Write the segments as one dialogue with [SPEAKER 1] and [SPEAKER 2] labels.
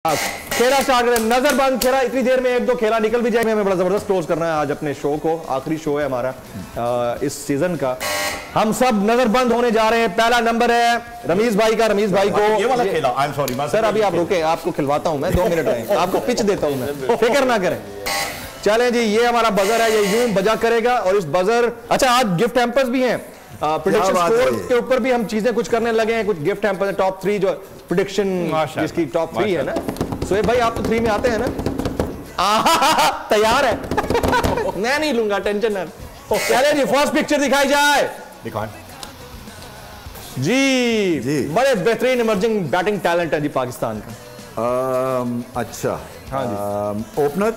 [SPEAKER 1] खेला स्टार्ट करें, नजर बंद खेला। इतनी देर में एक दो खेला निकल भी जाएंगे। हमें बड़ा जबरदस्त क्लोज करना है आज अपने शो को। आखिरी शो है हमारा इस सीजन का। हम सब नजर बंद होने जा रहे हैं। पहला नंबर है रमीज भाई का। रमीज भाई को
[SPEAKER 2] ये वाला खेला। आई एम सॉरी
[SPEAKER 1] सर, अभी आप रुके, आपको खिलवाता हूं मैं। 2 मिनट रहे, आपको पिच देता हूं मैं, फिक्र ना करें। चलें जी, ये हमारा बजर है, ये यूं बजा करेगा और इस बजर। अच्छा, आज गिफ्ट हैम्पर्स भी हैं। प्रेडिक्शन स्कोर के ऊपर भी हम चीजें कुछ करने लगे हैं। कुछ गिफ्ट हैम्पर, टॉप 3 जो प्रेडिक्शन जिसकी टॉप 3 है ना। सोएब भाई, आप तो 3 में आते हैं ना? तैयार है? मैं नहीं लूंगा, टेंशन ना। चले जी, फर्स्ट पिक्चर दिखाई जाए।
[SPEAKER 2] दिखाएं
[SPEAKER 1] जी। बड़े बेहतरीन इमर्जिंग बैटिंग टैलेंट है जी पाकिस्तान का।
[SPEAKER 3] अच्छा,
[SPEAKER 1] हाँ जी।
[SPEAKER 3] ओपनर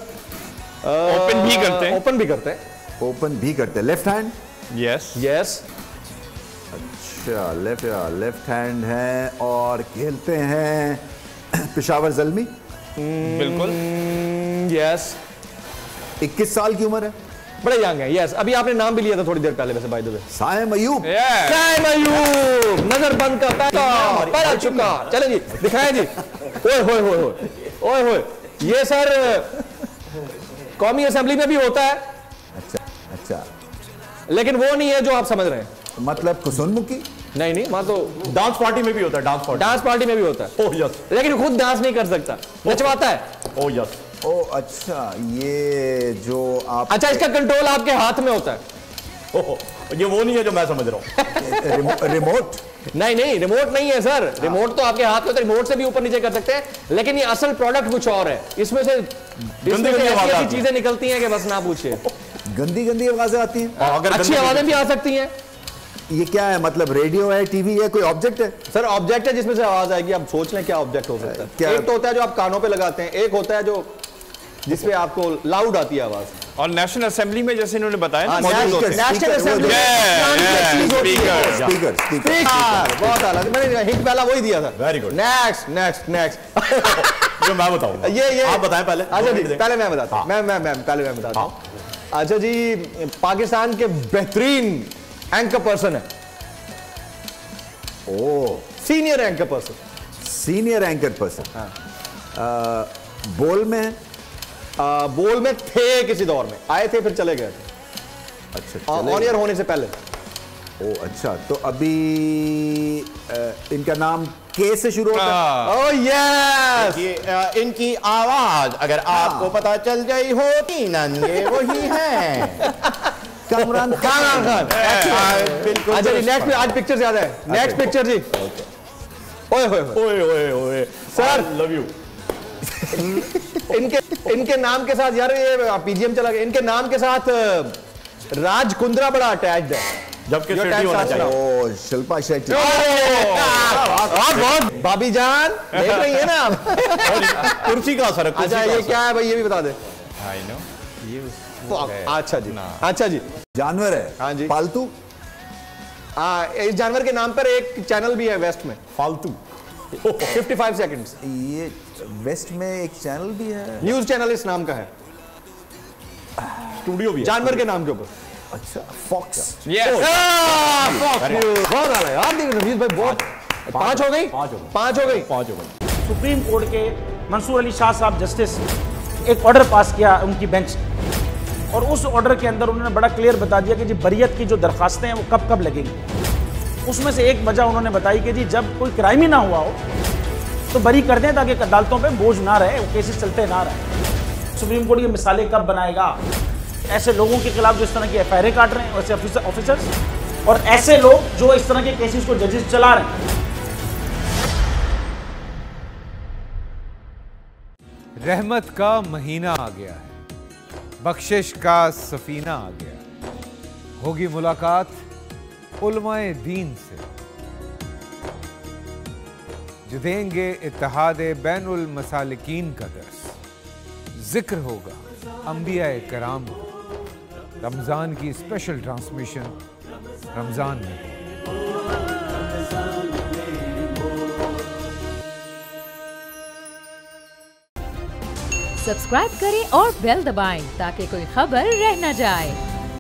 [SPEAKER 2] ओपन भी करते हैं।
[SPEAKER 1] ओपन भी करते हैं।
[SPEAKER 3] ओपन भी करते हैं। Left hand.
[SPEAKER 2] यस
[SPEAKER 3] अच्छा, लेफ्ट हैंड है और खेलते हैं पेशावर ज़ल्मी।
[SPEAKER 2] बिल्कुल।
[SPEAKER 1] यस।
[SPEAKER 3] 21 साल की उम्र है।
[SPEAKER 1] बड़े यंग है। यस। अभी आपने नाम भी लिया था थोड़ी देर पहले वैसे, by the way.
[SPEAKER 3] Saim Ayub.
[SPEAKER 1] Saim Ayub नजर बंद का पहला चुका। चले जी, दिखाएं जी। ओए होए होए होए ओए होए। ये सर कौमी असेंबली में भी होता है।
[SPEAKER 3] अच्छा,
[SPEAKER 1] लेकिन वो नहीं है जो आप समझ रहे हैं।
[SPEAKER 3] मतलब कुसुनमुखी।
[SPEAKER 1] नहीं, वहां तो
[SPEAKER 2] डांस पार्टी में भी होता है। डांस पार्टी
[SPEAKER 1] में भी होता है।
[SPEAKER 2] Oh yes.
[SPEAKER 1] लेकिन खुद डांस नहीं कर सकता, नचवाता है।
[SPEAKER 2] Oh yes.
[SPEAKER 3] ओ अच्छा, ये जो आप।
[SPEAKER 1] अच्छा, इसका कंट्रोल आपके हाथ में होता है।
[SPEAKER 2] ओह, ये वो नहीं है जो मैं समझ रहा हूँ।
[SPEAKER 3] रिमोट।
[SPEAKER 1] नहीं, रिमोट नहीं है सर। रिमोट तो आपके हाथ में होता है। रिमोट से भी ऊपर नीचे कर सकते हैं, लेकिन ये असल प्रोडक्ट कुछ और है। इसमें से ऐसी चीजें निकलती हैं कि बस ना पूछिए।
[SPEAKER 3] गंदी आवाजें आती हैं।
[SPEAKER 2] अगर
[SPEAKER 1] अच्छी आवाजें भी आ सकती हैं।
[SPEAKER 3] ये क्या है? मतलब रेडियो है, टीवी है, कोई ऑब्जेक्ट है?
[SPEAKER 1] सर, ऑब्जेक्ट है जिसमें से आवाज आएगी। आप सोच लें क्या ऑब्जेक्ट हो सकता है।
[SPEAKER 3] क्या?
[SPEAKER 1] एक तो होता है जो आप कानों पे लगाते हैं, एक होता है जो जिसपे आपको लाउड आती है आवाज।
[SPEAKER 2] और नेशनल असेंबली में जैसे इन्होंने बताया ना,
[SPEAKER 1] नेशनल असेंबली स्पीकर। बहुत आला, मैंने हिंट पहला वही दिया था।
[SPEAKER 2] Very good.
[SPEAKER 1] नेक्स्ट
[SPEAKER 2] जो मैं बताऊंगा।
[SPEAKER 1] ये
[SPEAKER 2] आप बताएं पहले।
[SPEAKER 1] अच्छा जी, पहले मैं बताता हूं। पहले मैं बताता हूं। अच्छा जी, पाकिस्तान के बेहतरीन एंकर पर्सन है।
[SPEAKER 3] ओ,
[SPEAKER 1] सीनियर एंकर पर्सन।
[SPEAKER 3] बोल में।
[SPEAKER 1] बोल में थे, किसी दौर में आए थे, फिर चले गए थे।
[SPEAKER 3] अच्छा,
[SPEAKER 1] ऑन एयर होने से पहले।
[SPEAKER 3] ओ अच्छा, तो अभी इनका नाम के से शुरू होता है।
[SPEAKER 1] Oh yes.
[SPEAKER 2] इनकी आवाज अगर आपको पता चल गई होती नन्हे वही हैं।
[SPEAKER 3] कामरान खान।
[SPEAKER 2] बिल्कुल।
[SPEAKER 1] अच्छा जी, नेक्स्ट आज पिक्चर ज्यादा है। नेक्स्ट पिक्चर जी।
[SPEAKER 2] ओए
[SPEAKER 1] सर,
[SPEAKER 2] लव यू।
[SPEAKER 1] इनके नाम के साथ, यार ये पीजीएम चला गया। इनके नाम के साथ राज कुंद्रा बड़ा अटैच्ड है,
[SPEAKER 2] जबकि शेट्टी होना चाहिए।
[SPEAKER 3] ओ, शिल्पा शेट्टी।
[SPEAKER 1] बहुत भाभी जान देख रही है ना आप।
[SPEAKER 2] कुर्सी का असर है।
[SPEAKER 1] अच्छा, ये क्या है भाई, ये भी बता दे।
[SPEAKER 2] आई नो ये।
[SPEAKER 1] अच्छा जी।
[SPEAKER 3] जानवर है?
[SPEAKER 1] हाँ जी।
[SPEAKER 3] पालतू?
[SPEAKER 1] इस जानवर के नाम पर एक चैनल भी है वेस्ट में।
[SPEAKER 2] फालतू।
[SPEAKER 1] 55 सेकंड्स।
[SPEAKER 3] ये वेस्ट में एक चैनल भी है,
[SPEAKER 1] न्यूज चैनल इस नाम का है।
[SPEAKER 2] स्टूडियो भी है
[SPEAKER 1] जानवर के नाम के ऊपर।
[SPEAKER 3] अच्छा, फॉक्स।
[SPEAKER 1] Fox news. बहुत आला है यार, रमीज भाई बहुत। 5 हो गई।
[SPEAKER 4] सुप्रीम कोर्ट के मंसूर अली शाह साहब जस्टिस एक ऑर्डर पास किया उनकी बेंच, और उस ऑर्डर के अंदर उन्होंने बड़ा क्लियर बता दिया कि जी बरियत की जो दरखास्तें हैं वो कब कब लगेंगी। उसमें से एक वजह उन्होंने बताई कि जी जब कोई क्राइम ही ना हुआ हो तो बरी कर दें, ताकि अदालतों पे बोझ ना रहे, वो केसेस चलते ना रहे। सुप्रीम कोर्ट ये मिसालें कब बनाएगा ऐसे लोगों के खिलाफ जो इस तरह की एफआईआर काट रहे हैं, वैसे ऑफिसर्स, और ऐसे लोग जो इस तरह के केसेस को जजेस चला रहे हैं।
[SPEAKER 5] रहमत का महीना आ गया है, बख्शिश का सफीना आ गया। होगी मुलाकात उलमाए दीन से, जो देंगे इत्तेहादे बैनुल मसालिकीन का दर्स। जिक्र होगा अंबियाए कराम का। रमजान की स्पेशल ट्रांसमिशन रमजान में।
[SPEAKER 6] सब्सक्राइब करें और बेल दबाएं ताकि कोई खबर रह न जाए।